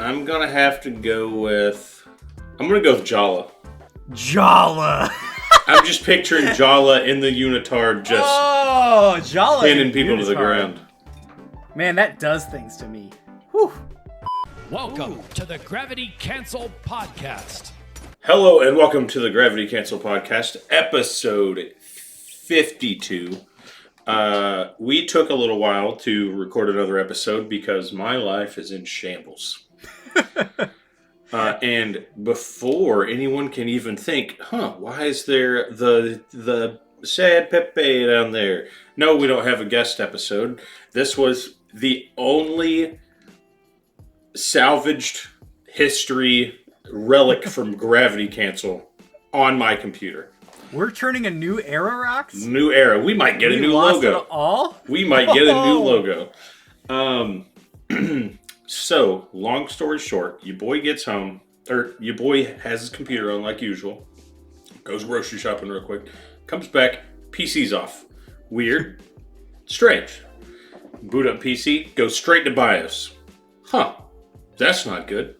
I'm gonna have to go with... I'm gonna go with Jala. Jala! I'm just picturing Jala in the unitard just Jala pinning people to the ground. Man, that does things to me. Whew. Welcome to the Gravity Cancel Podcast. Hello and welcome to the Gravity Cancel Podcast, episode 52. We took a little while to record another episode because my life is in shambles. And before anyone can even think, why is there the sad Pepe down there? No, we don't have a guest episode. This was the only salvaged history relic from Gravity Cancel on my computer. We're turning a new era, Rox? New era. We might get a new logo. It all? We might get a new logo. So, long story short, your boy gets home, or your boy has his computer on like usual, goes grocery shopping real quick, comes back, PC's off. Weird. Strange. Boot up PC, goes straight to BIOS. That's not good.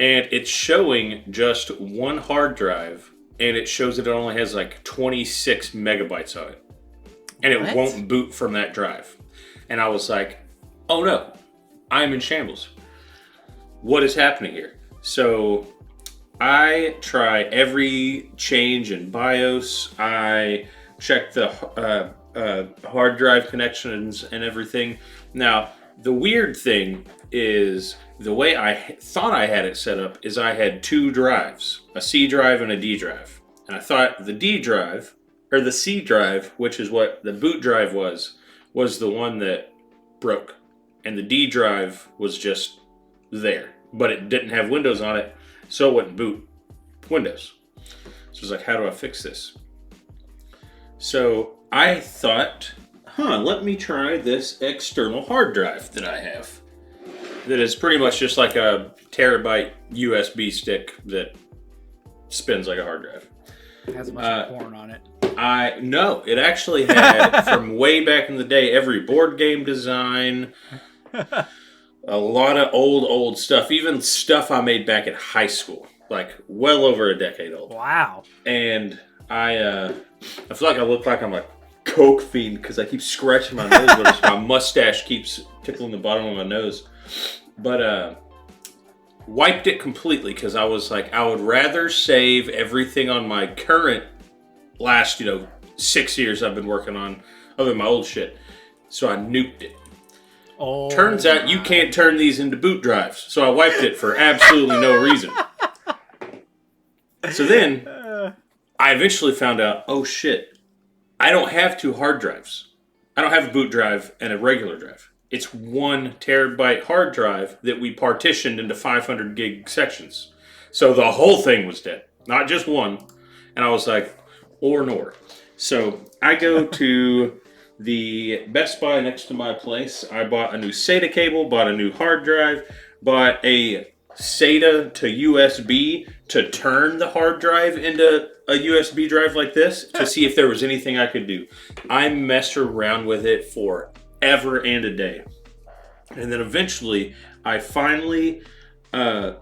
And it's showing just one hard drive, and it shows that it only has like 26 megabytes on it. And it won't boot from that drive. And I was like, oh no, I'm in shambles. What is happening here? So I try every change in BIOS. I check the hard drive connections and everything. Now, the weird thing is the way I thought I had it set up is I had two drives, a C drive and a D drive. And I thought the D drive, or the C drive, which is what the boot drive was the one that broke. And the D drive was just there. But it didn't have Windows on it, so it wouldn't boot Windows. So I was like, how do I fix this? So I thought, let me try this external hard drive that I have. That is pretty much just like a terabyte USB stick that spins like a hard drive. It has a bunch of porn on it. No, it actually had, from way back in the day, every board game design, a lot of old stuff, even stuff I made back in high school, like well over a decade old. Wow. And I feel like I look like I'm a coke fiend because I keep scratching my nose, but my mustache keeps tickling the bottom of my nose. But wiped it completely because I was like, I would rather save everything on my current last 6 years I've been working on, other than my old shit. So I nuked it. Oh, turns out you can't turn these into boot drives, so I wiped it for absolutely no reason. So then I eventually found out, oh shit, I don't have two hard drives. I don't have a boot drive and a regular drive. It's 1 terabyte hard drive that we partitioned into 500 gig sections. So the whole thing was dead, not just one. And I was like, or nor. So I go to the Best Buy next to my place. I bought a new SATA cable, bought a new hard drive, bought a SATA to USB to turn the hard drive into a USB drive like this to see if there was anything I could do. I messed around with it for ever and a day. And then eventually, I finally, I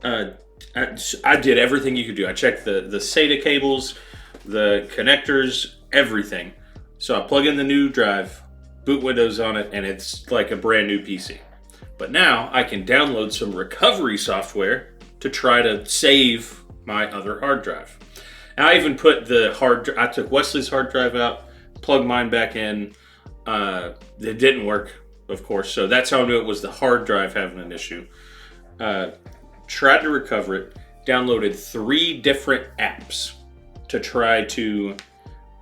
did everything you could do. I checked the SATA cables, the connectors, everything. So I plug in the new drive, boot Windows on it, and it's like a brand new PC. But now I can download some recovery software to try to save my other hard drive. And I even put I took Wesley's hard drive out, plugged mine back in. It didn't work, of course, so that's how I knew it was the hard drive having an issue. Tried to recover it, downloaded 3 different apps to try to,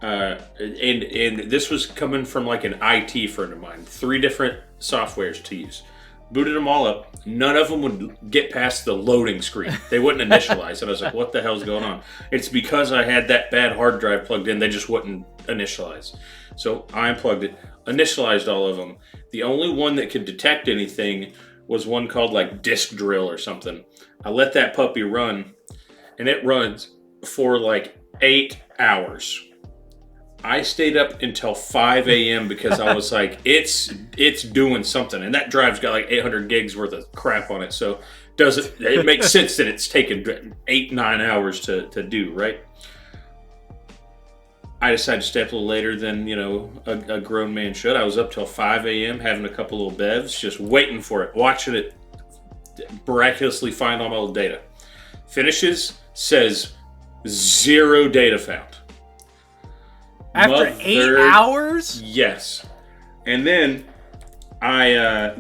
and this was coming from like an IT friend of mine, 3 different softwares to use. Booted them all up. None of them would get past the loading screen. They wouldn't initialize. And I was like, what the hell's going on? It's because I had that bad hard drive plugged in. They just wouldn't initialize. So I unplugged it, initialized all of them. The only one that could detect anything was one called like Disk Drill or something. I let that puppy run, and it runs for like 8 hours. I stayed up until 5 a.m. because I was like, it's doing something. And that drive's got like 800 gigs worth of crap on it. So it makes sense that it's taken 8-9 hours to do, right? I decided to stay up a little later than, a grown man should. I was up till 5 a.m. having a couple little bevs, just waiting for it, watching it miraculously find all my old data. Finishes, says 0 data found. After 8 hours? Yes. And then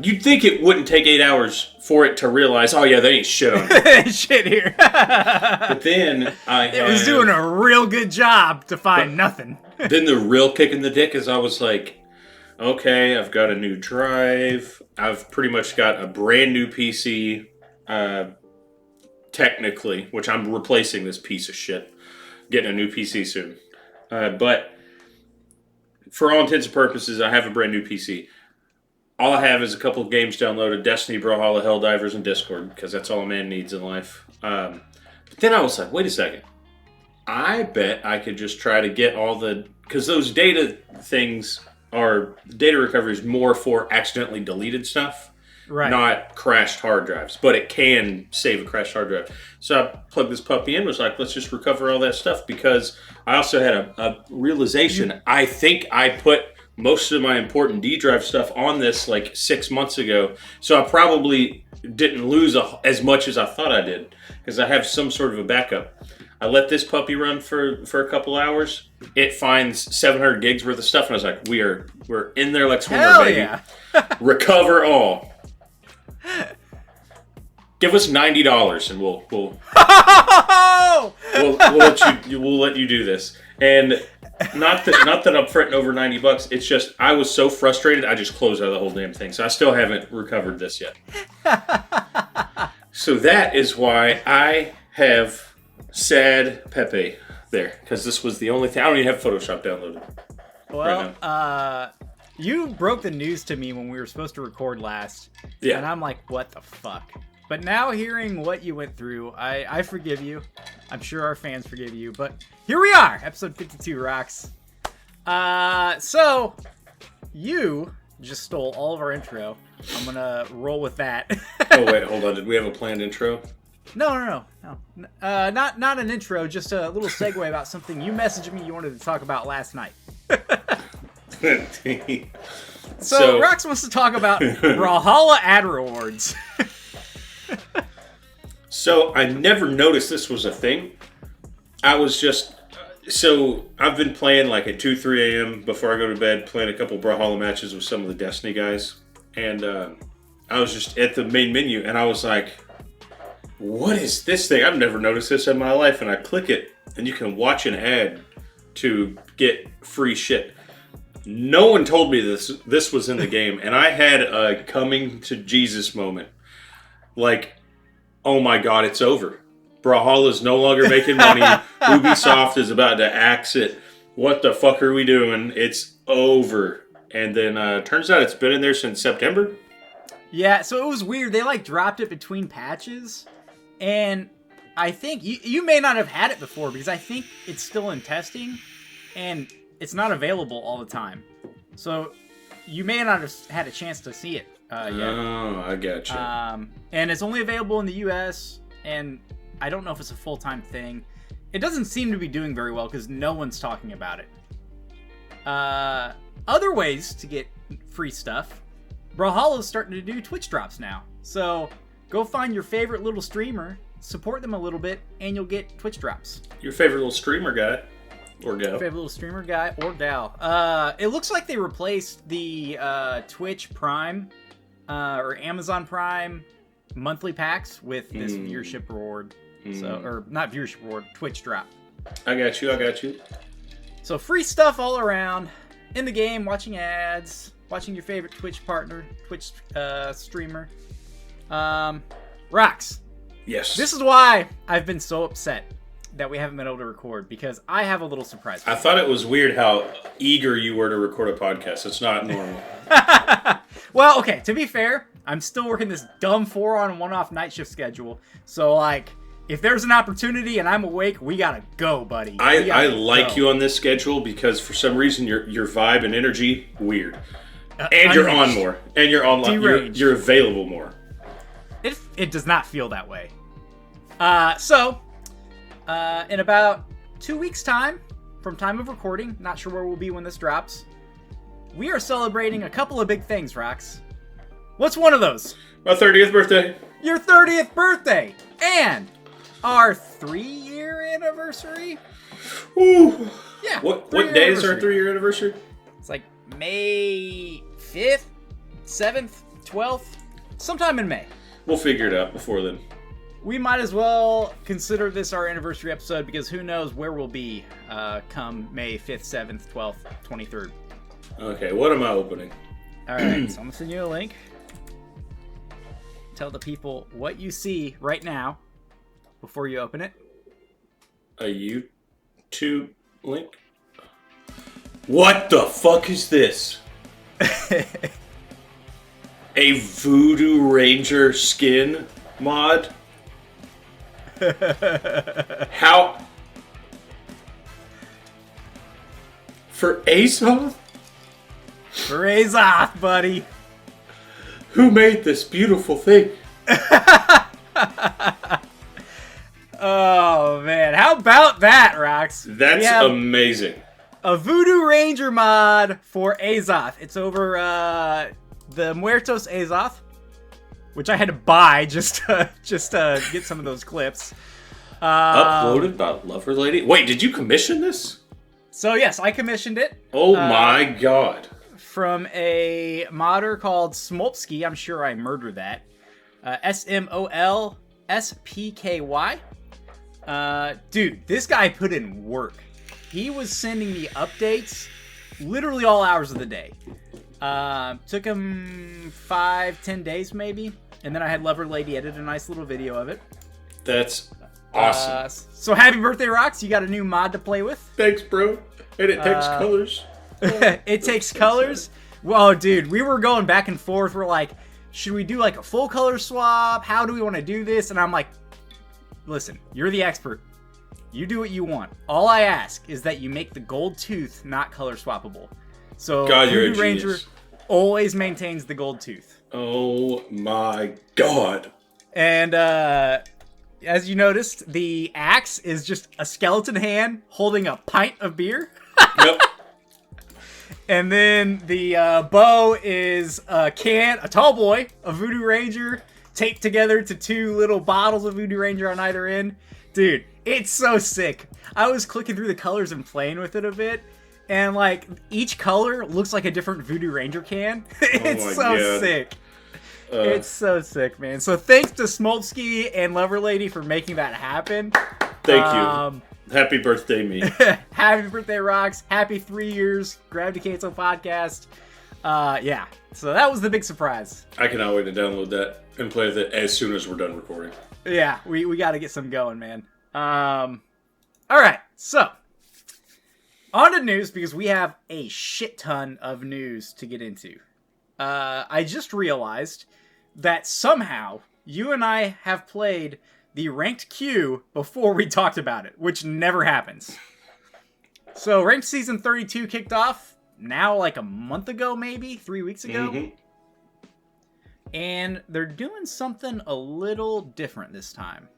you'd think it wouldn't take 8 hours for it to realize, oh yeah, there ain't shit on here. Shit here. But then it was doing a real good job to find nothing. Then the real kick in the dick is I was like, okay, I've got a new drive. I've pretty much got a brand new PC, technically, which I'm replacing this piece of shit. Getting a new PC soon. But for all intents and purposes, I have a brand new PC. All I have is a couple of games downloaded, Destiny, Brawlhalla, Helldivers, and Discord, because that's all a man needs in life. But then I was like, wait a second. I bet I could just try to get all the... Because those data things are... Data recovery is more for accidentally deleted stuff, right? Not crashed hard drives. But it can save a crashed hard drive. So I plugged this puppy in, was like, let's just recover all that stuff, because I also had a realization. I think I put most of my important D drive stuff on this like 6 months ago. So I probably didn't lose as much as I thought I did, because I have some sort of a backup. I let this puppy run for a couple hours. It finds 700 gigs worth of stuff, and I was like, we're in there like swimmer, baby. Yeah. Recover all. Give us $90 and we'll let you do this. And not that I'm fretting over $90. It's just I was so frustrated I just closed out the whole damn thing. So I still haven't recovered this yet. So that is why I have sad Pepe there, because this was the only thing. I don't even have Photoshop downloaded. Well, right now. You broke the news to me when we were supposed to record last. Yeah. And I'm like, what the fuck? But now hearing what you went through, I forgive you. I'm sure our fans forgive you. But here we are, episode 52 rocks. So you just stole all of our intro. I'm gonna roll with that. Oh wait, hold on. Did we have a planned intro? No. Not an intro. Just a little segue about something you messaged me you wanted to talk about last night. So Rox wants to talk about Brawlhalla ad rewards. So I never noticed this was a thing. I was just... So I've been playing like at 2, 3 a.m. before I go to bed, playing a couple Brawlhalla matches with some of the Destiny guys. And I was just at the main menu and I was like, what is this thing? I've never noticed this in my life. And I click it and you can watch an ad to get free shit. No one told me this was in the game, and I had a coming to Jesus moment. Like, oh my god, it's over. Brawlhalla is no longer making money. Ubisoft is about to axe it. What the fuck are we doing? It's over. And then turns out it's been in there since September. Yeah, so it was weird. They like dropped it between patches, and I think you may not have had it before, because I think it's still in testing, and it's not available all the time. So you may not have had a chance to see it yet. Oh, I got you. And it's only available in the US, and I don't know if it's a full-time thing. It doesn't seem to be doing very well because no one's talking about it. Other ways to get free stuff. Brawlhalla's starting to do Twitch drops now. So go find your favorite little streamer, support them a little bit, and you'll get Twitch drops. Your favorite little streamer guy. Or gal. Favorite little streamer guy or gal. It looks like they replaced the Twitch Prime or Amazon Prime monthly packs with this viewership reward. So, or not viewership reward, Twitch drop. I got you. So free stuff all around in the game, watching ads, watching your favorite Twitch partner, Twitch streamer. Rox. Yes. This is why I've been so upset that we haven't been able to record, because I have a little surprise for you. I thought it was weird how eager you were to record a podcast. It's not normal. Well, okay, to be fair, I'm still working this dumb 4-on 1-off night shift schedule. So, like, if there's an opportunity and I'm awake, we gotta go, buddy. I like you on this schedule because for some reason your vibe and energy weird, and you're on more, and you're online. You're available more. It does not feel that way. So in about 2 weeks' time, from time of recording, not sure where we'll be when this drops, we are celebrating a couple of big things, Rox. What's one of those? My 30th birthday. Your 30th birthday! And our 3-year anniversary? Ooh. Yeah. What day is our 3-year anniversary? It's like May 5th, 7th, 12th, sometime in May. We'll figure it out before then. We might as well consider this our anniversary episode because who knows where we'll be come May 5th, 7th, 12th, 23rd. Okay, what am I opening? All right, so I'm going to send you a link. Tell the people what you see right now before you open it. A YouTube link? What the fuck is this? A Voodoo Ranger skin mod? How? For Azoth? For Azoth, buddy. Who made this beautiful thing? Oh, man. How about that, Rox? That's amazing. A Voodoo Ranger mod for Azoth. It's over the Muertos Azoth, which I had to buy just to get some of those clips. Uploaded by Lover Lady. Wait, did you commission this? So yes, I commissioned it. Oh my god. From a modder called Smolsky. I'm sure I murdered that. SMOLSPKY. Dude, this guy put in work. He was sending me updates literally all hours of the day. Took him 5-10 days maybe. And then I had Lover Lady edit a nice little video of it. That's awesome. So happy birthday, Rox. You got a new mod to play with. Thanks, bro. And it takes colors. It takes colors. Well, dude, we were going back and forth. We're like, should we do like a full color swap? How do we want to do this? And I'm like, listen, you're the expert. You do what you want. All I ask is that you make the gold tooth not color swappable. So God, you're a Voodoo Ranger genius. always maintains the gold tooth. Oh my god. And as you noticed, the axe is just a skeleton hand holding a pint of beer. Yep. And then the bow is a tall boy, a Voodoo Ranger, taped together to 2 little bottles of Voodoo Ranger on either end. Dude, it's so sick. I was clicking through the colors and playing with it a bit, and like each color looks like a different Voodoo Ranger can. It's so sick. It's so sick, man. So thanks to Smolsky and Lover Lady for making that happen. Thank you. Happy birthday, me. Happy birthday, Rox. Happy 3 years. Gravity Cancel podcast. Yeah. So that was the big surprise. I cannot wait to download that and play with it as soon as we're done recording. Yeah, we got to get some going, man. All right. So on to news because we have a shit ton of news to get into. I just realized that somehow you and I have played the ranked queue before we talked about it, which never happens. So ranked season 32 kicked off now like a month ago, maybe 3 weeks ago. Mm-hmm. And they're doing something a little different this time.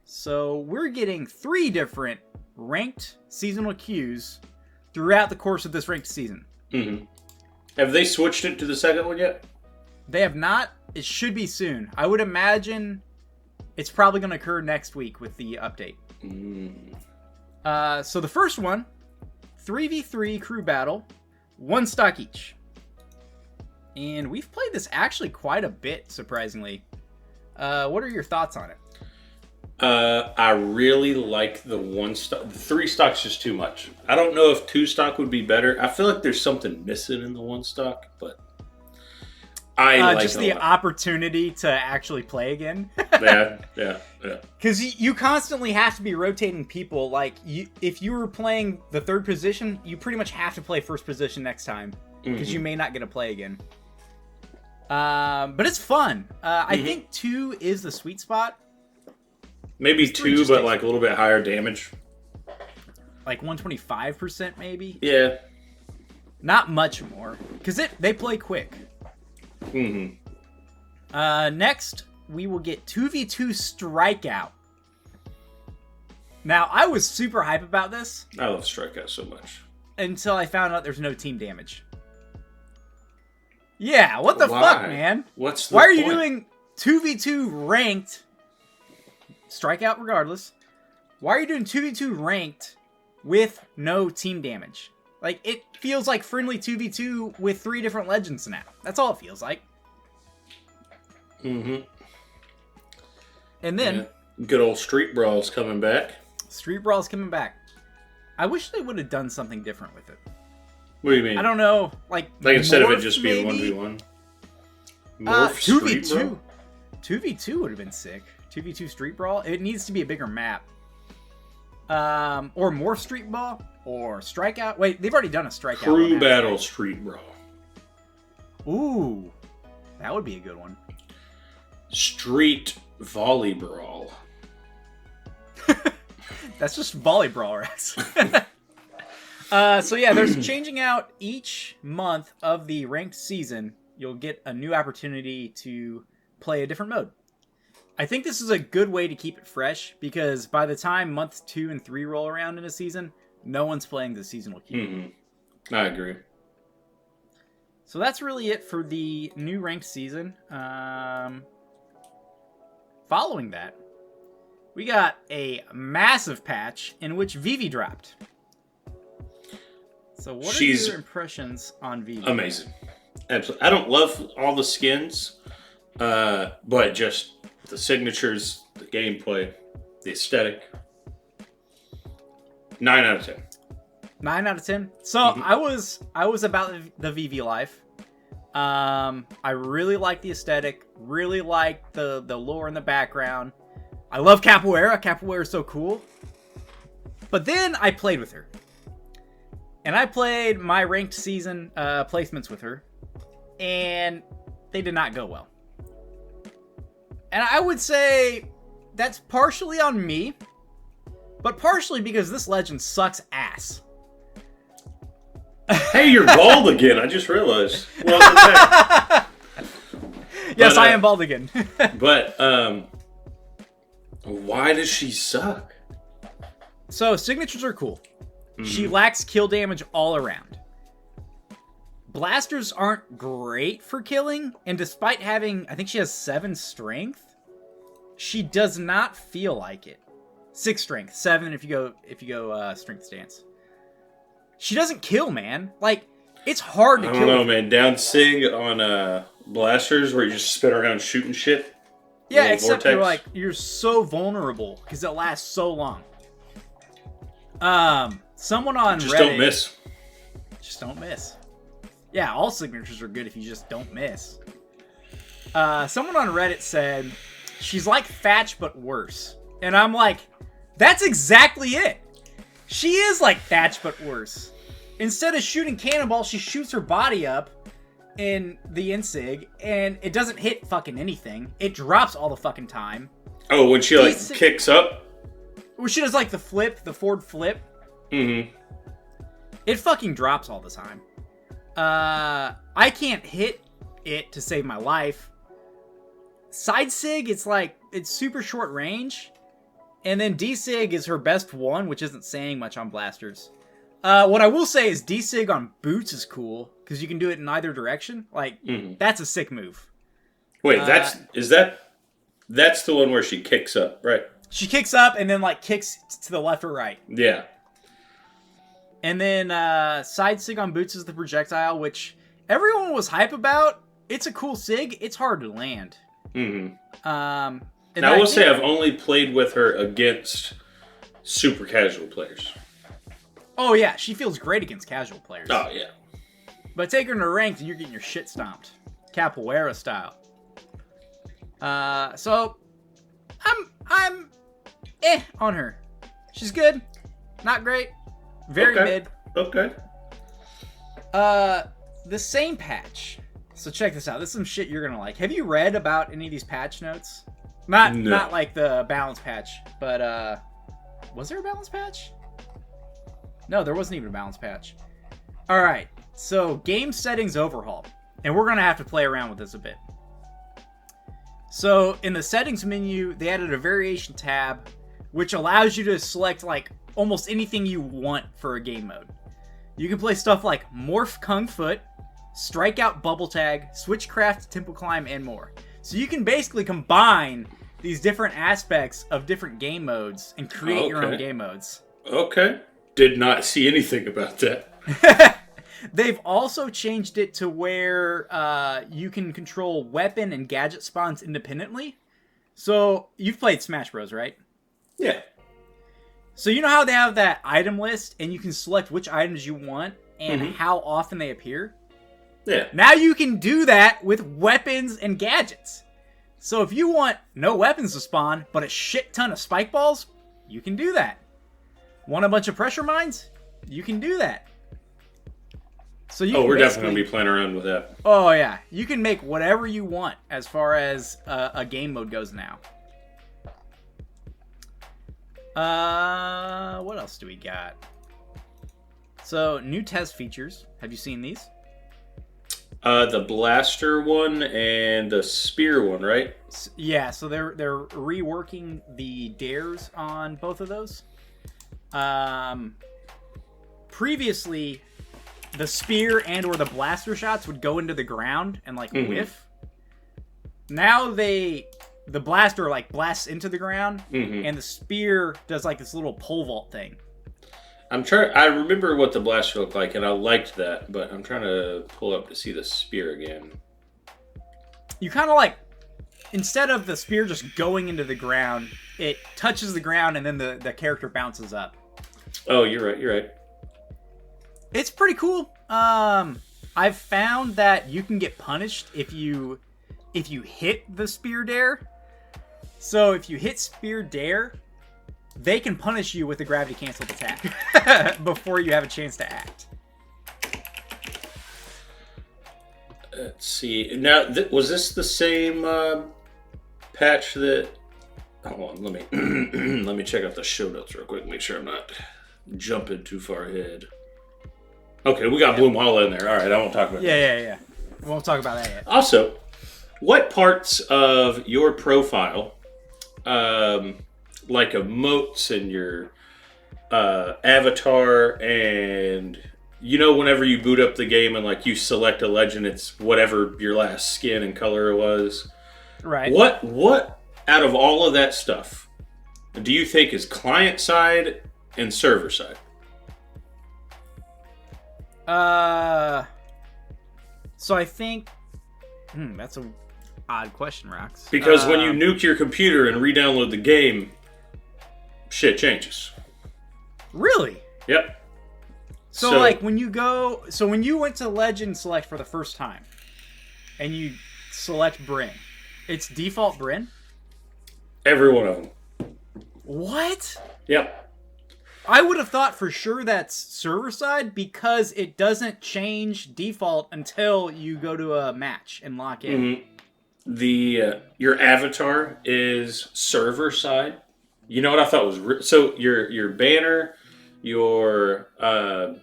So we're getting 3 different ranked seasonal queues throughout the course of this ranked season. Mm-hmm. Have they switched it to the second one yet? They have not. It should be soon. I would imagine it's probably going to occur next week with the update. So the first one, 3v3 crew battle, 1 stock each. And we've played this actually quite a bit, surprisingly. What are your thoughts on it? I really like the 1 stock. The 3 stock's just too much. I don't know if 2 stock would be better. I feel like there's something missing in the 1 stock, but I like just it the a lot. opportunity to actually play again. Yeah. Because you constantly have to be rotating people. Like, if you were playing the 3rd position, you pretty much have to play 1st position next time. Because you may not get to play again. But it's fun. I think 2 is the sweet spot. Maybe Three 2, just but takes- like a little bit higher damage. Like 125% maybe. Yeah. Not much more, because they play quick. Mm-hmm. Next, we will get 2v2 Strikeout. Now, I was super hype about this I love Strikeout so much. until I found out there's no team damage. Yeah, what the Why? fuck, man? What's the Why are you point? doing 2v2 ranked? Strikeout regardless. Why are you doing 2v2 ranked with no team damage? Like, it feels like friendly 2v2 with 3 different legends now. That's all it feels like. Mm-hmm. And then, Good old Street Brawl's coming back. Street Brawl's coming back. I wish they would have done something different with it. What do you mean? I don't know, like instead of it morph, just being maybe? 1v1? Morph Street 2v2. Brawl? 2v2 would have been sick. 2v2 Street Brawl. It needs to be a bigger map. Or more Street Brawl or Strikeout. Wait, they've already done a Strikeout. Crew one, Battle right? Street Brawl. Ooh, that would be a good one. Street Volley Brawl. That's just Volley Brawl, Rex. So yeah, there's changing out each month of the ranked season. You'll get a new opportunity to play a different mode. I think this is a good way to keep it fresh because by the time months 2 and 3 roll around in a season, no one's playing the seasonal queue. Mm-hmm. I agree. So that's really it for the new ranked season. Following that, we got a massive patch in which Vivi dropped. So what are your impressions on Vivi? Amazing. Absolutely. I don't love all the skins, but just the signatures, the gameplay, the aesthetic. 9 out of 10. 9 out of 10. So I was about the Vivi life. I really like the aesthetic. Really like the lore in the background. I love Capoeira. Capoeira is so cool. But then I played with her. And I played my ranked season placements with her. And they did not go well. And I would say that's partially on me. But partially because this legend sucks ass. Hey, you're bald again. I just realized. Welcome back. Yes, But, I am bald again. But why does she suck? So, signatures are cool. She lacks kill damage all around. Blasters aren't great for killing, and despite having, I think she has 7 strength, she does not feel like it. 6 strength, 7 if you go strength stance. She doesn't kill, man. Like, it's hard to I kill. don't know, man. Down Sig on blasters where you just spin around shooting shit. Yeah, Little except vortex. you're so vulnerable because it lasts so long. Someone on Just Reddit, don't miss. Just don't miss. Yeah, all signatures are good if you just don't miss. Someone on Reddit said she's like Thatch but worse, and I'm like, that's exactly it. She is like Thatch but worse. Instead of shooting cannonballs, she shoots her body up in the Insig, and it doesn't hit fucking anything. It drops all the fucking time. Oh, when she like Decent- kicks up. Well, she does like the forward flip. Mm-hmm. It fucking drops all the time. I can't hit it to save my life. Side Sig, it's super short range. And then D-Sig is her best one, which isn't saying much on blasters. What I will say is D-Sig on boots is cool, because you can do it in either direction. Like, that's a sick move. Wait, that's the one where she kicks up, right? She kicks up and then, like, kicks to the left or right. Yeah. And then side Sig on boots is the projectile, which everyone was hype about. It's a cool Sig. It's hard to land. Mm-hmm. And Now, I will say I've only played with her against super casual players. Oh, yeah. She feels great against casual players. Oh, yeah. But take her into ranked and you're getting your shit stomped. Capoeira style. So, I'm on her. She's good. Not great. Very mid. Okay. The same patch. So check this out. This is some shit you're gonna like. Have you read about any of these patch notes? Not like the balance patch, but was there a balance patch? No, there wasn't even a balance patch. All right, so game settings overhaul, and we're gonna have to play around with this a bit. So in the settings menu, they added a variation tab, which allows you to select like almost anything you want for a game mode. You can play stuff like Morph Kung Foot, Strikeout Bubble Tag, Switchcraft Temple Climb, and more. So you can basically combine these different aspects of different game modes and create your own game modes. Okay. Did not see anything about that. They've also changed it to where you can control weapon and gadget spawns independently. So you've played Smash Bros, right? Yeah. So you know how they have that item list and you can select which items you want and how often they appear? Yeah. Now you can do that with weapons and gadgets. So if you want no weapons to spawn, but a shit ton of spike balls, you can do that. Want a bunch of pressure mines? You can do that. So you we're definitely going to be playing around with that. Oh, yeah. You can make whatever you want as far as a game mode goes now. What else do we got? So, new test features. Have you seen these? The blaster one and the spear one, right? Yeah, so they're reworking the dares on both of those. Previously, the spear and or the blaster shots would go into the ground and like whiff. Now the blaster like blasts into the ground and the spear does like this little pole vault thing. I remember what the blaster looked like and I liked that, but I'm trying to pull up to see the spear again. You kind of like, instead of the spear just going into the ground, it touches the ground and then the character bounces up. Oh, you're right. It's pretty cool. I've found that you can get punished if you hit the spear dare. So if you hit spear dare, they can punish you with a gravity canceled attack before you have a chance to act. Let's see. Now, was this the same patch that? Hold on, let me check out the show notes real quick. Make sure I'm not jumping too far ahead. Okay, we got Brawlhalla in there. All right, I won't talk about that. Yeah. We won't talk about that yet. Also, what parts of your profile, like emotes and your avatar, and whenever you boot up the game and like you select a legend, it's whatever your last skin and color was. Right. What out of all of that stuff do you think is client side and server side? So I think that's a odd question, Rox. Because when you nuke your computer and re-download the game, shit changes. Really? Yep. So like when you went to Legend Select for the first time and you select Bryn, it's default Bryn? Every one of them. What? Yep. I would have thought for sure that's server side because it doesn't change default until you go to a match and lock in. Your avatar is server side. You know what I thought was so your banner, your or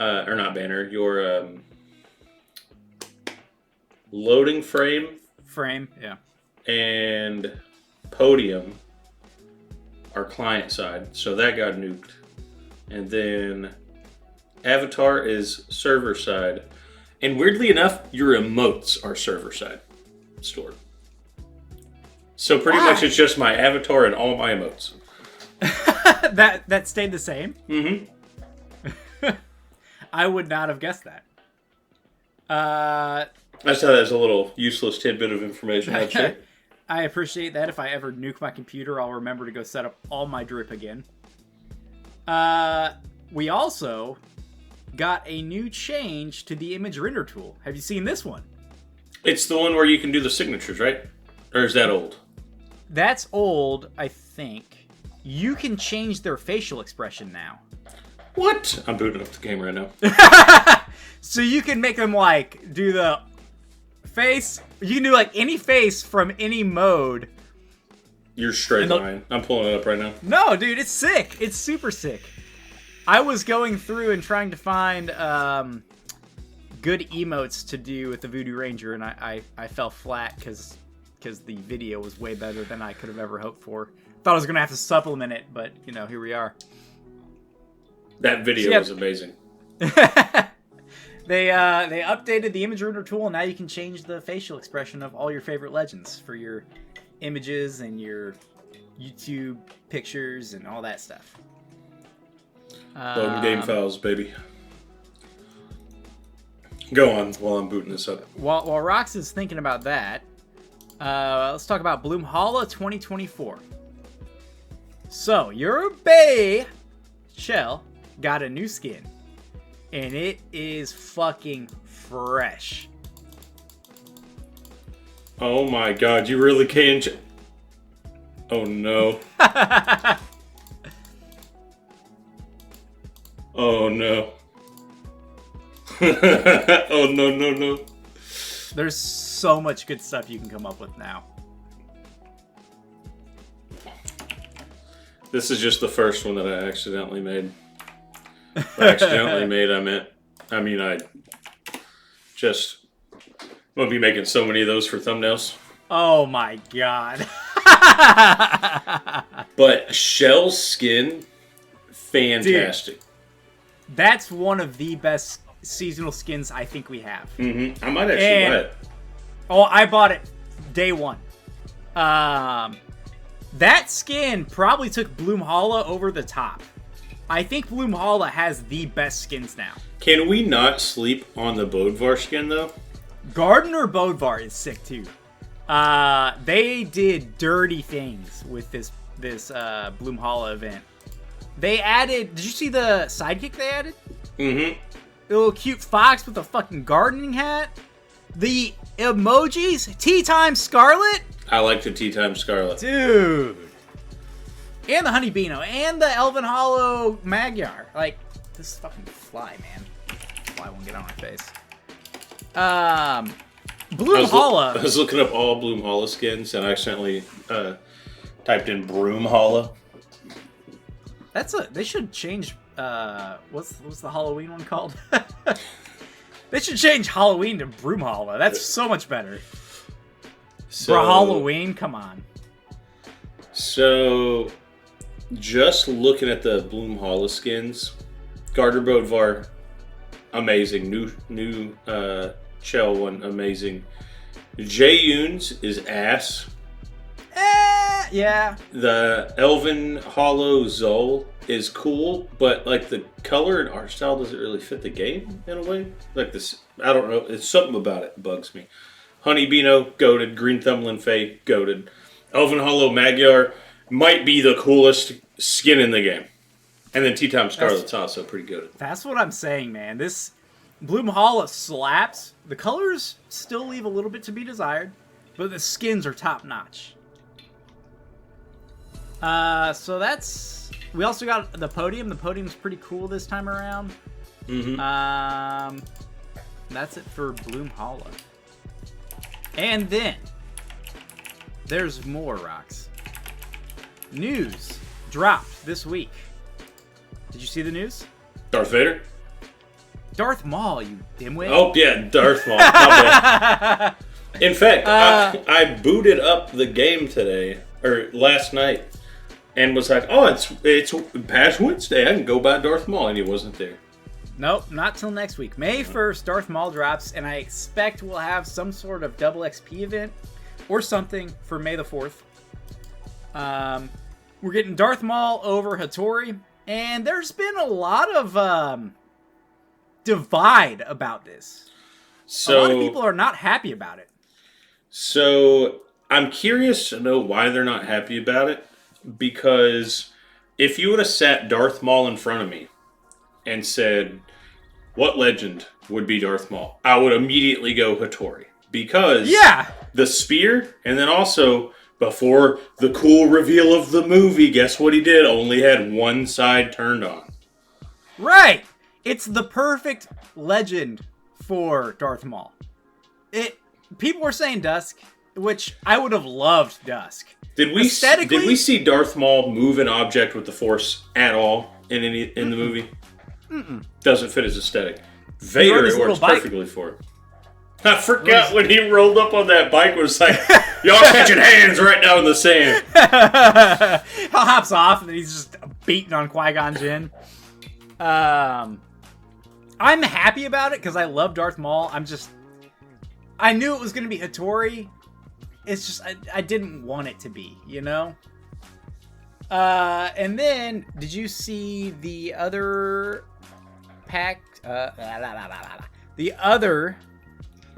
not banner, your loading frame, yeah, and podium are client side, so that got nuked. And then avatar is server side. And weirdly enough, your emotes are server side stored. So pretty much it's just my avatar and all my emotes. that stayed the same? Mm-hmm. I would not have guessed that. I just thought that was a little useless tidbit of information. I'd say. I appreciate that. If I ever nuke my computer, I'll remember to go set up all my drip again. We also got a new change to the image render tool. Have you seen this one? It's the one where you can do the signatures, right? Or is that old? That's old, I think. You can change their facial expression now. What? I'm booting up the game right now. So you can make them like do the face. You can do like any face from any mode. You're straight line. I'm pulling it up right now. No, dude, it's sick. It's super sick. I was going through and trying to find good emotes to do with the Voodoo Ranger, and I fell flat because the video was way better than I could have ever hoped for. Thought I was going to have to supplement it, but, you know, here we are. That video was amazing. They updated the image render tool, and now you can change the facial expression of all your favorite legends for your images and your YouTube pictures and all that stuff. Loading game files, baby. Go on while I'm booting this up. While Rox is thinking about that, let's talk about Brawlhalla 2024. So, your Bay Shell got a new skin, and it is fucking fresh. Oh my god, you really can... Oh no. Oh no. Oh no. There's so much good stuff you can come up with now. This is just the first one that I accidentally made. By accidentally made, I mean, I just want to be making so many of those for thumbnails. Oh my god. But Shell skin, fantastic. Dude, that's one of the best seasonal skins I think we have. I might actually buy it. Oh, I bought it day one. That skin probably took Brawlhalla over the top. I think Brawlhalla has the best skins now. Can we not sleep on the Bodvar skin, though? Gardener Bodvar is sick, too. They did dirty things with this Brawlhalla event. They added... Did you see the sidekick they added? The little cute fox with a fucking gardening hat. The emojis. Tea Time Scarlet. I like the Tea Time Scarlet. Dude. And the Honey Beano. And the Elven Hollow Magyar. Like, this fucking fly, man. Fly won't get on my face. Brawlhalla. I was looking up all Brawlhalla skins and I accidentally typed in Broomhalla. They should change, what's the Halloween one called? They should change Halloween to Broomhalla. That's so much better. For Halloween, come on. So, just looking at the Brawlhalla skins, Garter Bodvar, amazing. New Chell one, amazing. Jayun's is ass. Yeah. The Elven Hollow Zol is cool, but like the color and art style doesn't really fit the game in a way. Like this, I don't know. It's something about it bugs me. Honey Beano, goated. Green Thumbling Fae, goated. Elven Hollow Magyar might be the coolest skin in the game. And then Tea Time Scarlet's also pretty goated. That's what I'm saying, man. This Brawlhalla slaps. The colors still leave a little bit to be desired, but the skins are top notch. So that's... We also got the podium. The podium's pretty cool this time around. That's it for Brawlhalla. And then, there's more rocks. News dropped this week. Did you see the news? Darth Vader? Darth Maul, you dimwit. Oh, yeah, Darth Maul. Not bad. In fact, I booted up the game today, or last night, and was like, oh, it's Ash Wednesday. I can go buy Darth Maul, and he wasn't there. Nope, not till next week. May 1st, Darth Maul drops, and I expect we'll have some sort of double XP event or something for May the 4th. We're getting Darth Maul over Hattori, and there's been a lot of divide about this. So, a lot of people are not happy about it. So, I'm curious to know why they're not happy about it, because if you would have sat Darth Maul in front of me and said, what legend would be Darth Maul? I would immediately go Hattori. Because the spear, and then also, before the cool reveal of the movie, guess what he did? Only had one side turned on. Right! It's the perfect legend for Darth Maul. people were saying Dusk, which I would have loved Dusk. Did we see Darth Maul move an object with the Force at all in the movie? Mm-mm. Doesn't fit his aesthetic. Vader it works perfectly for it. I forgot when he rolled up on that bike was like, y'all catching hands right now in the sand. He hops off and then he's just beating on Qui-Gon Jinn. I'm happy about it because I love Darth Maul. I knew it was going to be Hattori. It's just, I didn't want it to be, you know? And then, did you see the other pack? The other...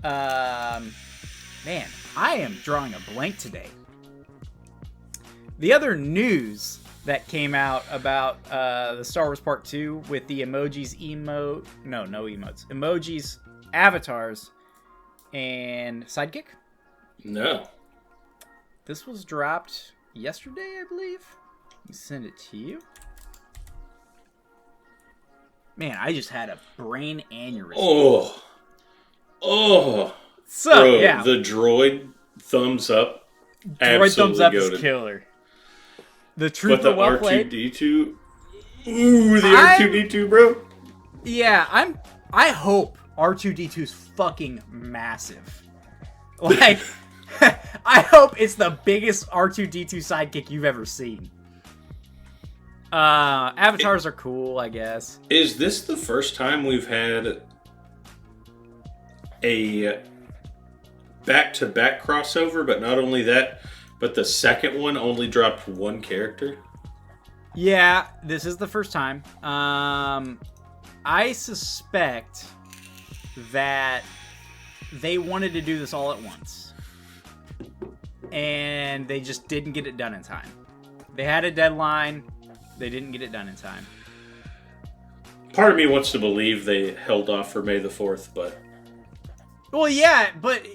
man, I am drawing a blank today. The other news that came out about the Star Wars Part 2 with the emojis, no emotes, emojis, avatars, and Sidekick? No. This was dropped yesterday, I believe. Let me send it to you. Man, I just had a brain aneurysm. Oh. So, bro, yeah. The droid thumbs up. Droid thumbs up goated. is killer. The trooper but the well played. R2D2. Ooh, the R2D2, bro. Yeah, I hope R2D2's fucking massive. Like, I hope it's the biggest R2D2 sidekick you've ever seen. Avatars are cool, I guess. Is this the first time we've had a back-to-back crossover? But not only that, but the second one only dropped one character? Yeah, this is the first time. I suspect that they wanted to do this all at once. And they just didn't get it done in time. They had a deadline. They didn't get it done in time. Part of me wants to believe they held off for May the 4th, but... Well, yeah, but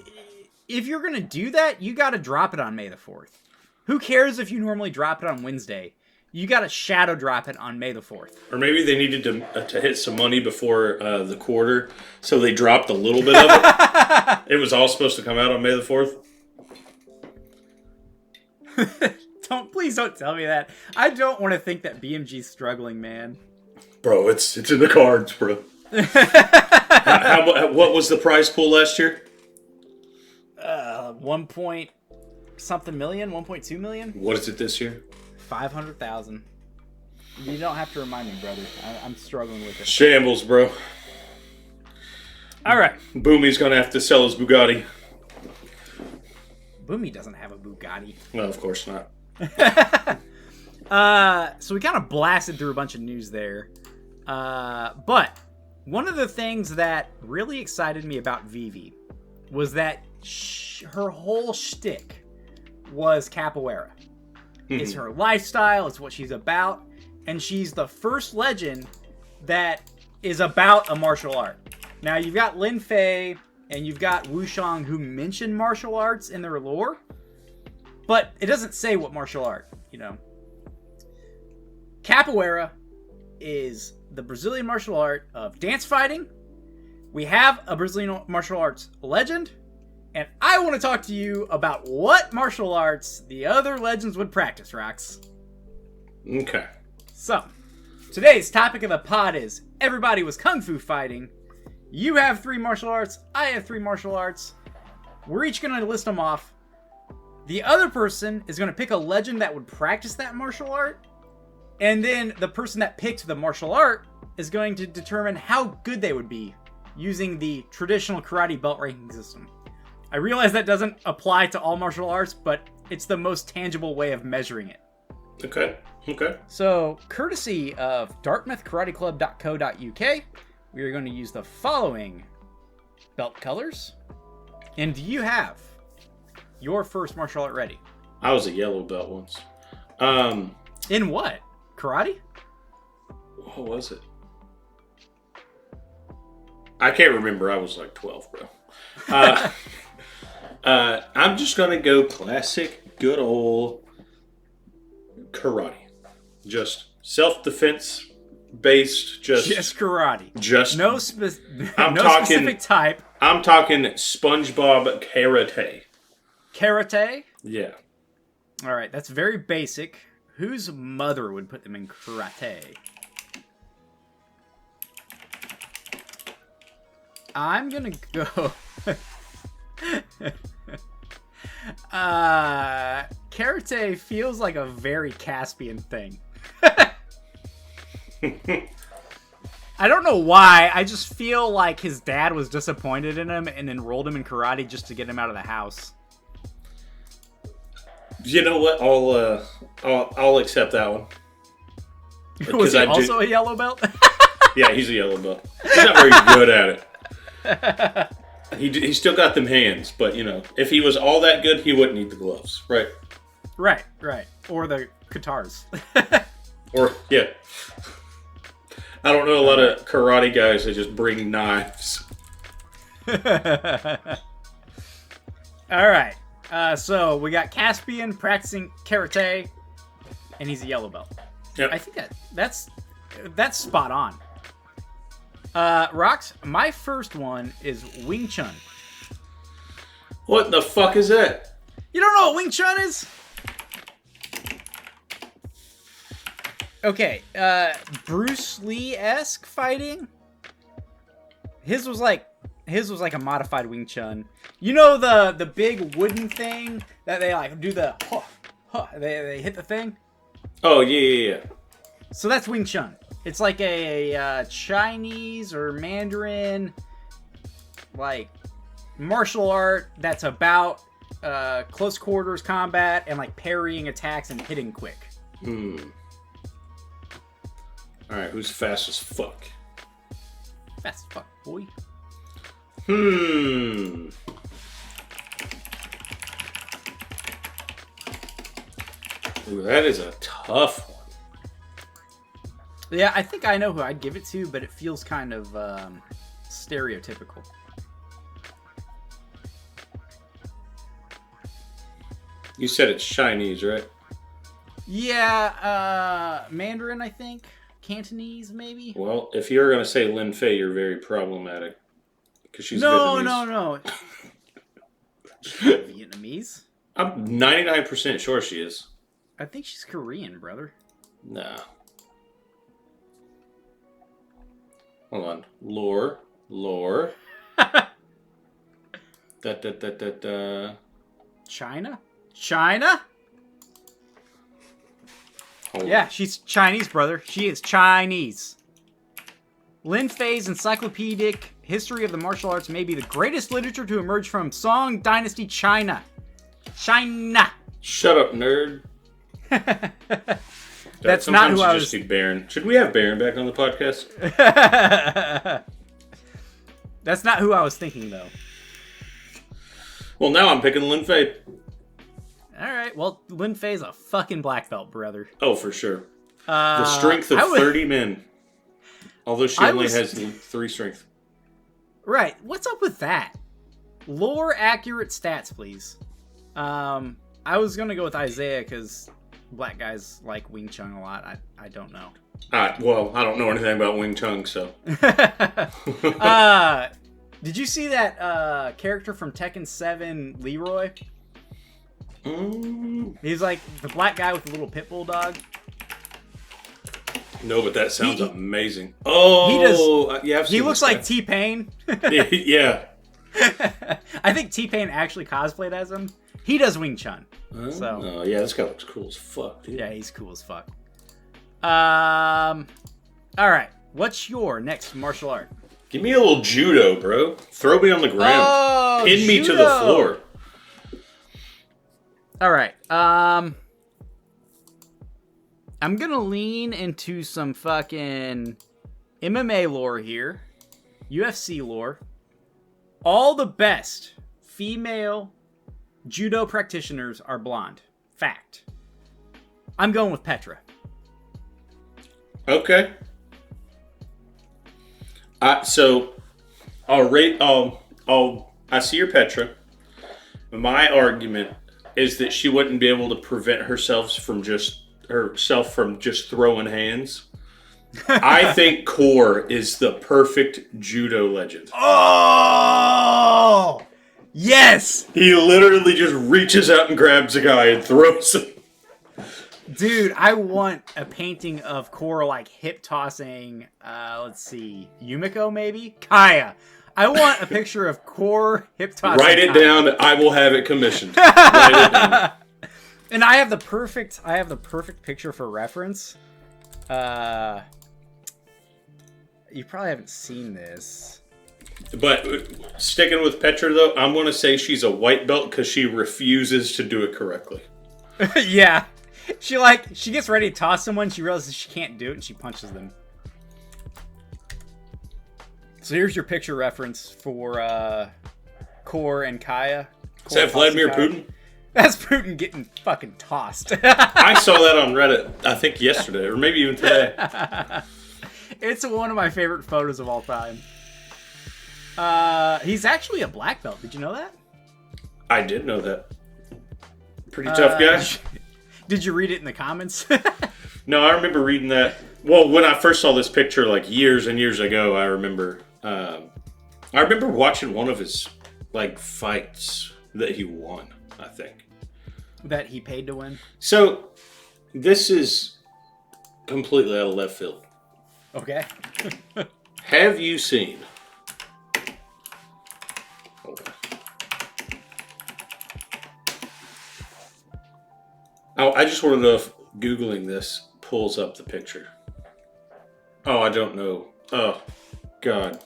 if you're going to do that, you got to drop it on May the 4th. Who cares if you normally drop it on Wednesday? You got to shadow drop it on May the 4th. Or maybe they needed to hit some money before the quarter, so they dropped a little bit of it. It was all supposed to come out on May the 4th. Please don't tell me that. I don't want to think that BMG's struggling, man. Bro, it's in the cards, bro. What was the prize pool last year? 1 point something million, 1.2 million. What is it this year? 500,000. You don't have to remind me, brother. I'm struggling with it. Shambles, bro. All right. Boomy's gonna have to sell his Bugatti. Boomy doesn't have a Bugatti. No, of course not. So we kind of blasted through a bunch of news there. But one of the things that really excited me about Vivi was that her whole shtick was capoeira. Mm-hmm. It's her lifestyle, it's what she's about, and she's the first legend that is about a martial art. Now, you've got Lin Fei and you've got Wushang who mention martial arts in their lore, but it doesn't say what martial art, you know. Capoeira is the Brazilian martial art of dance fighting. We have a Brazilian martial arts legend, and I want to talk to you about what martial arts the other legends would practice, Rox. Okay. So, today's topic of the pod is everybody was kung fu fighting. You have 3 martial arts, I have 3 martial arts. We're each going to list them off. The other person is going to pick a legend that would practice that martial art. And then the person that picked the martial art is going to determine how good they would be using the traditional karate belt ranking system. I realize that doesn't apply to all martial arts, but it's the most tangible way of measuring it. Okay. So, courtesy of dartmouthkarateclub.co.uk, we are going to use the following belt colors. And do you have your first martial art ready? I was a yellow belt once. In what? Karate? What was it? I can't remember. I was like 12, bro. I'm just going to go classic, good old karate. Just self-defense based. Just karate. Just no I'm talking, specific type. I'm talking SpongeBob Karate. Karate? Yeah. All right, that's very basic. Whose mother would put them in karate? I'm gonna go... Karate feels like a very Caspian thing. I don't know why. I just feel like his dad was disappointed in him and enrolled him in karate just to get him out of the house. You know what? I'll accept that one. Was he also a yellow belt? Yeah, he's a yellow belt. He's not very good at it. He still got them hands, but you know, if he was all that good, he wouldn't need the gloves, right? Right. Or the guitars. Or yeah. I don't know a lot of karate guys that just bring knives. All right. So we got Caspian practicing karate, and he's a yellow belt. Yep. I think that's spot on. Rox, my first one is Wing Chun. What the fuck is that? You don't know what Wing Chun is? Okay, Bruce Lee-esque fighting. His was like a modified Wing Chun. You know the big wooden thing that they like do the they hit the thing? Oh yeah. So that's Wing Chun. It's like a Chinese or Mandarin like martial art that's about close quarters combat and like parrying attacks and hitting quick. Alright, who's fast as fuck? Fast as fuck, boy. Ooh, that is a tough one. Yeah, I think I know who I'd give it to, but it feels kind of stereotypical. You said it's Chinese, right? Yeah, Mandarin, I think. Cantonese, maybe? Well, if you're going to say Lin Fei, you're very problematic. Because she's Vietnamese. No. She's not Vietnamese. I'm 99% sure she is. I think she's Korean, brother. Nah. Hold on. Lore. China? China? Hold Yeah, on. she's Chinese, brother. She is Chinese. Lin Fei's encyclopedic history of the martial arts may be the greatest literature to emerge from Song Dynasty China. China! Shut up, nerd. That's not who I was... Just do Baron. Should we have Baron back on the podcast? That's not who I was thinking, though. Well, now I'm picking Lin Fei. Alright, well, Lin Fei's a fucking black belt, brother. Oh, for sure. The strength of 30 men. Although she only has 3 strength. Right, what's up with that? Lore accurate stats, please. I was gonna go with Isaiah because black guys like Wing Chun a lot. I don't know. Well, I don't know anything about Wing Chun, so. Did you see that character from Tekken 7, Leroy? He's like the black guy with the little pit bull dog. No, but that sounds amazing. Oh, yeah, I've seen he looks like T-Pain. Yeah. I think T-Pain actually cosplayed as him. He does Wing Chun. Oh, yeah, this guy looks cool as fuck, dude. Yeah, he's cool as fuck. All right. What's your next martial art? Give me a little judo, bro. Throw me on the ground. Oh, Pin me to the floor. All right. I'm going to lean into some fucking MMA lore here. UFC lore. All the best female judo practitioners are blonde. Fact. I'm going with Petra. Okay. So I see your Petra. My argument is that she wouldn't be able to prevent herself from just throwing hands. I think Core is the perfect judo legend. Oh! Yes! He literally just reaches out and grabs a guy and throws him. Dude, I want a painting of Core, like, hip tossing, let's see, Yumiko, maybe? Kaya. I want a picture of Core hip tossing. Write it down. I will have it commissioned. Write it down. And I have the perfect picture for reference. You probably haven't seen this. But sticking with Petra, though, I'm going to say she's a white belt because she refuses to do it correctly. Yeah. She gets ready to toss someone, she realizes she can't do it, and she punches them. So here's your picture reference for Core and Kaya. Is that Vladimir Putin? That's Putin getting fucking tossed. I saw that on Reddit, I think yesterday, or maybe even today. It's one of my favorite photos of all time. He's actually a black belt. Did you know that? I did know that. Pretty tough guy. Did you read it in the comments? No, I remember reading that. Well, when I first saw this picture, like years and years ago, I remember watching one of his like fights that he won. I think that he paid to win. So this is completely out of left field. Okay. Have you seen? Hold on. Oh, I just want to know if Googling this pulls up the picture. Oh, I don't know. Oh, God.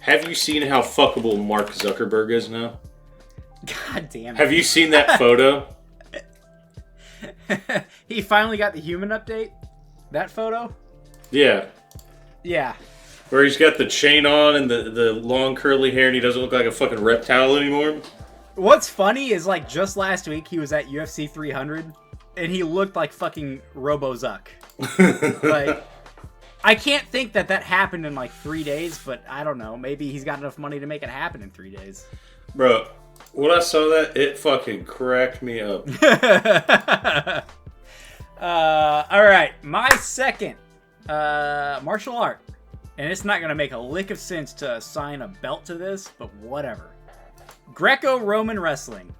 Have you seen how fuckable Mark Zuckerberg is now? God damn it. Have you seen that photo? He finally got the human update? That photo? Yeah. Yeah. Where he's got the chain on and the long curly hair and he doesn't look like a fucking reptile anymore. What's funny is, like, just last week he was at UFC 300 and he looked like fucking Robo-Zuck. Like, I can't think that happened in like 3 days, but I don't know. Maybe he's got enough money to make it happen in 3 days. Bro, when I saw that, it fucking cracked me up. Alright, my second martial art. And it's not going to make a lick of sense to assign a belt to this, but whatever. Greco-Roman wrestling.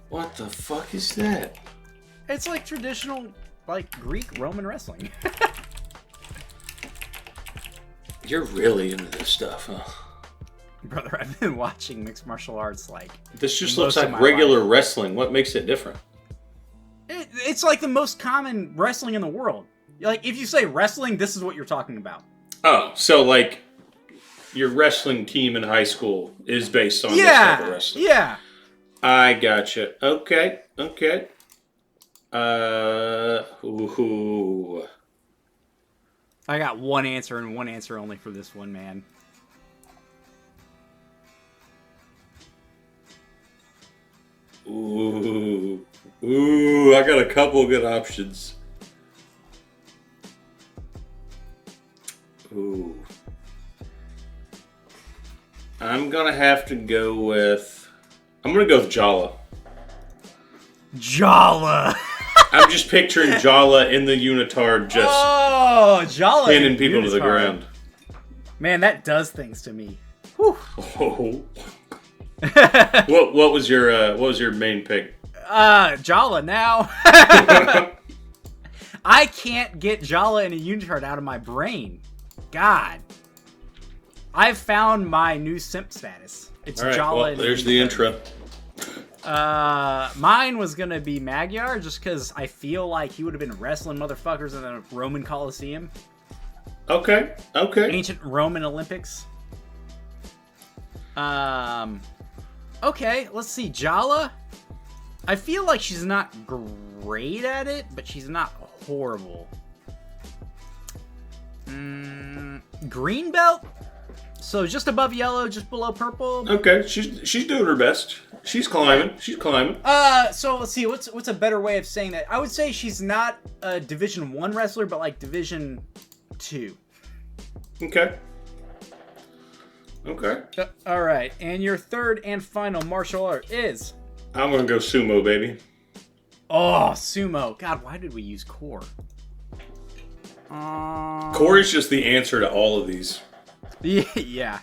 What the fuck is that? It's like traditional, like, Greek-Roman wrestling. You're really into this stuff, huh? Brother, I've been watching mixed martial arts, like... This just looks like regular wrestling. What makes it different? It's like the most common wrestling in the world. Like, if you say wrestling, this is what you're talking about. Oh, so, like, your wrestling team in high school is based on this type of wrestling. Yeah. I gotcha. Okay. Ooh. I got one answer and one answer only for this one, man. Ooh, I got a couple good options. Ooh. I'm gonna have to go with... I'm gonna go with Jala. Jala! I'm just picturing Jala in the unitard just Jala pinning people to the ground. Man, that does things to me. Whew. Oh. What was your main pick? Jala now. I can't get Jala in a unitard out of my brain. God. I've found my new simp status. It's all right, Jala. Well, there's the intro. Mine was gonna be Magyar, just because I feel like he would have been wrestling motherfuckers in the Roman Coliseum. Okay. Ancient Roman Olympics. Okay, let's see. Jala. I feel like she's not great at it, but she's not horrible. Green belt? So just above yellow, just below purple. Okay, she's doing her best. She's climbing. So let's see. What's a better way of saying that? I would say she's not a Division 1 wrestler, but like Division 2. Okay. All right, and your third and final martial art is? I'm gonna go sumo, baby. Oh, sumo. God, why did we use core? Corey's just the answer to all of these. Yeah.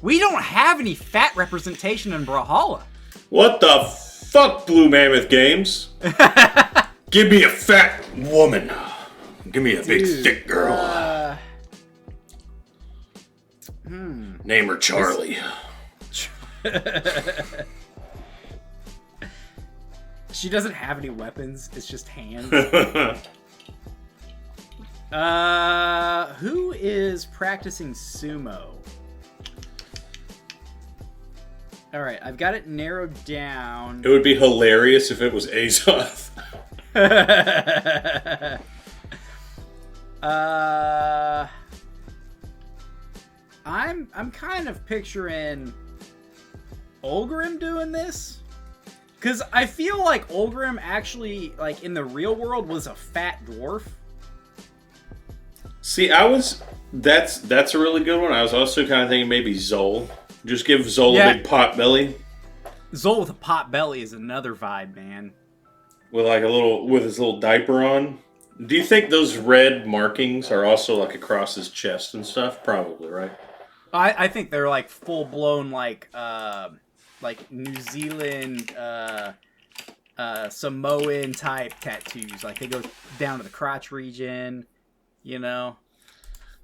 We don't have any fat representation in Brawlhalla. What the fuck, Blue Mammoth Games? Give me a fat woman. Give me a big, thick girl. Name her Charlie. She doesn't have any weapons. It's just hands. Who is practicing sumo? All right, I've got it narrowed down. It would be hilarious if it was Azoth. I'm kind of picturing Olgrim doing this. Because I feel like Olgrim actually, like, in the real world was a fat dwarf. See, that's a really good one. I was also kind of thinking maybe Zol. Just give Zol a big pot belly. Zol with a pot belly is another vibe, man. With his little diaper on. Do you think those red markings are also like across his chest and stuff? Probably, right? I think they're like full blown like New Zealand Samoan type tattoos. Like they go down to the crotch region, you know.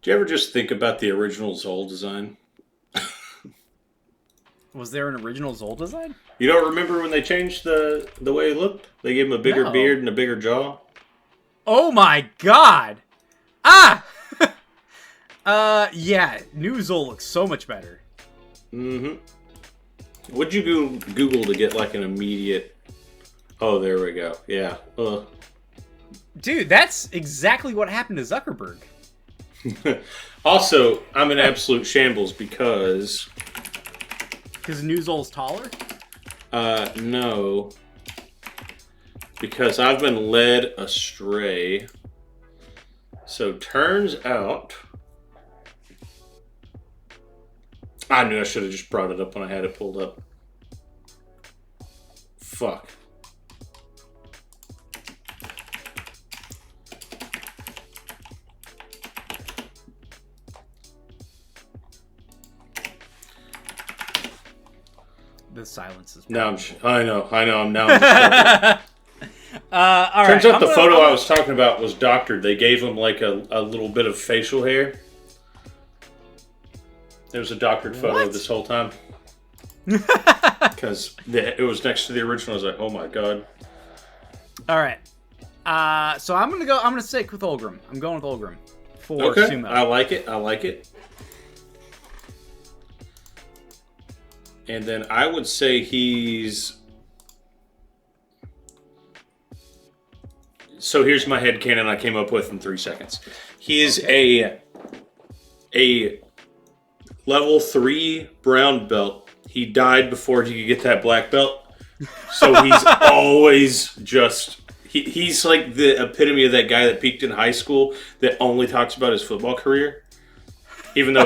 Do you ever just think about the original Zol design? Was there an original Zol design? You don't remember when they changed the way it looked? They gave him a bigger beard and a bigger jaw. Oh my god! Ah! Yeah, new Zol looks so much better. Mm-hmm. What'd you Google to get like an immediate... Oh, there we go. Yeah. Dude, that's exactly what happened to Zuckerberg. Also, I'm in absolute shambles because... Because new Zol's taller? No. Because I've been led astray. So, turns out... I knew I should have just brought it up when I had it pulled up. Fuck. The silence is... Now I know. I'm now. All right. Turns out the photo I was talking about was doctored. They gave him like a little bit of facial hair. There was a doctored photo this whole time. Because it was next to the original. I was like, oh my god. All right. So I'm gonna stick with Olgrim. I'm going with Olgrim for sumo. I like it. And then I would say he's... So here's my headcanon I came up with in 3 seconds. He is a level 3 brown belt. He died before he could get that black belt. So he's always just... He's like the epitome of that guy that peaked in high school that only talks about his football career. Even though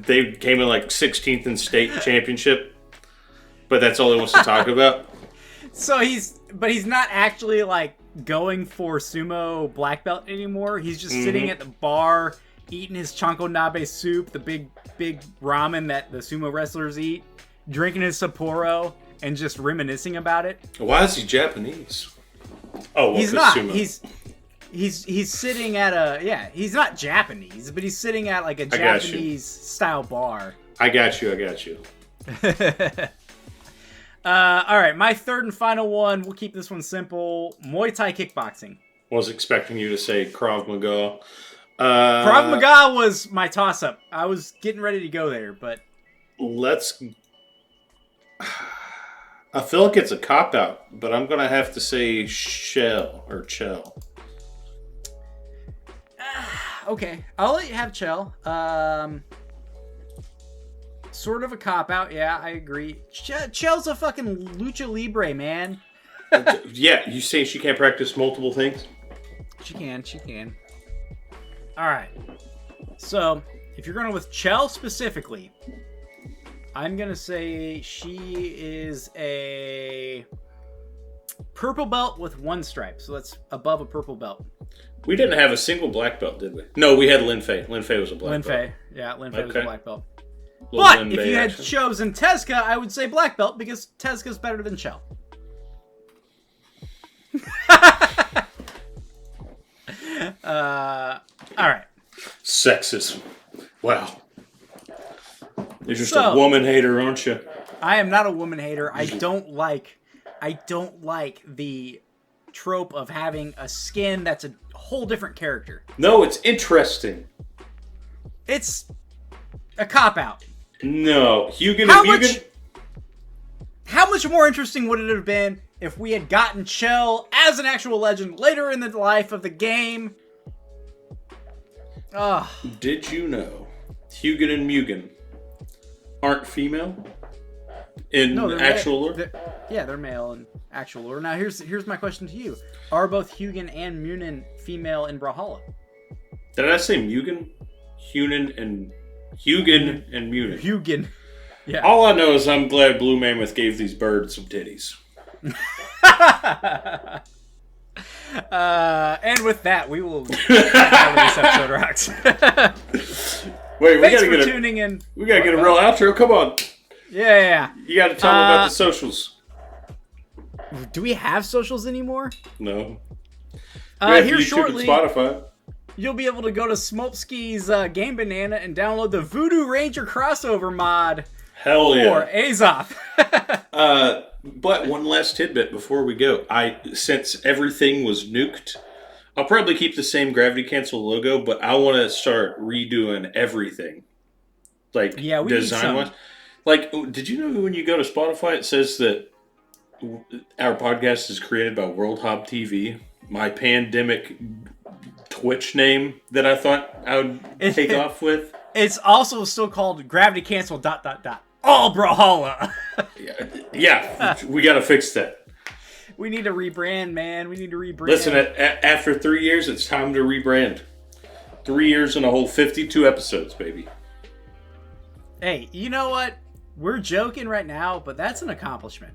they came in like 16th in state championship. But that's all he wants to talk about. So he's not actually like going for sumo black belt anymore. He's just sitting at the bar eating his chanko nabe soup, the big ramen that the sumo wrestlers eat, drinking his Sapporo, and just reminiscing about it. Why is he Japanese? Oh, well, he's not. Sumo. He's sitting at a he's not Japanese, but he's sitting at like a Japanese style bar. I got you. All right, my third and final one. We'll keep this one simple. Muay Thai kickboxing. Was expecting you to say Krav Maga. Krav Maga was my toss-up. I was getting ready to go there, but I feel like it's a cop-out, but I'm gonna have to say Chell. Okay, I'll let you have Chell. Sort of a cop-out, yeah, I agree. Chell's a fucking lucha libre, man. Yeah, you say she can't practice multiple things? She can. Alright. So, if you're going with Chell specifically, I'm going to say she is a purple belt with 1 stripe. So that's above a purple belt. We didn't have a single black belt, did we? No, we had Lin Fei. Lin Fei was a black Lin belt. Fei. Yeah, Lin Fei was a Okay. black belt. Little But Lin if Fei you had action. chosen Tezuka, I would say black belt because Tezuka's better than Chell. Alright. Sexism. Wow. You're just So- a woman hater, aren't you? I am not a woman hater. I don't like the trope of having a skin that's a whole different character. No, it's interesting. It's a cop-out. No. Hugan How and much- Mugen? How much more interesting would it have been if we had gotten Chell as an actual legend later in the life of the game? Ugh. Did you know Hugan and Mugen aren't female in No, they're actual lore? They're male in actual lore. Now, here's my question to you: are both Hugan and Munin female in Brawlhalla? Did I say Mugen? Hugan and Mugen. Hugan. Yeah. All I know is I'm glad Blue Mammoth gave these birds some titties. And with that, we will get out of this episode, Rocks. Wait, we Thanks gotta for get tuning in. we gotta get a real outro. Come on, Yeah. you gotta tell them about the socials. Do we have socials anymore? No. We have Here YouTube shortly, and Spotify. you'll be able to go to Smolpsky's Game Banana and download the Voodoo Ranger crossover mod Hell for yeah. Azoth. But one last tidbit before we go. Since everything was nuked, I'll probably keep the same Gravity Cancel logo, but I want to start redoing everything. Like, Yeah, we need design-wise. some. Like, did you know when you go to Spotify, it says that our podcast is created by World Hop TV, my pandemic Twitch name that I thought I would take off with? It's also still called Gravity Cancel ... All Brawlhalla. Yeah, we got to fix that. We need to rebrand, man. We need to rebrand. Listen, after 3 years, it's time to rebrand. 3 years and a whole 52 episodes, baby. Hey, you know what? We're joking right now, but that's an accomplishment.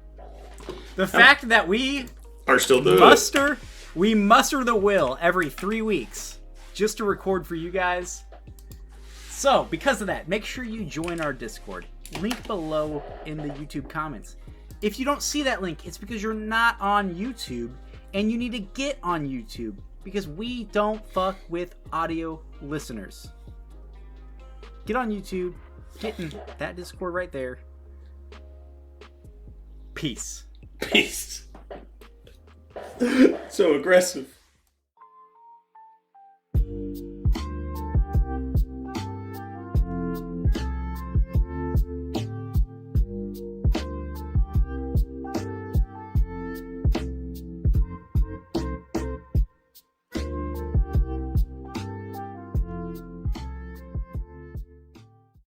The fact that we Are still doing we muster the will every 3 weeks just to record for you guys. So, because of that, make sure you join our Discord. Link below in the YouTube comments. If you don't see that link, it's because you're not on YouTube, and you need to get on YouTube, because we don't fuck with audio listeners. Get on YouTube, get in that Discord right there. Peace. Peace. So aggressive.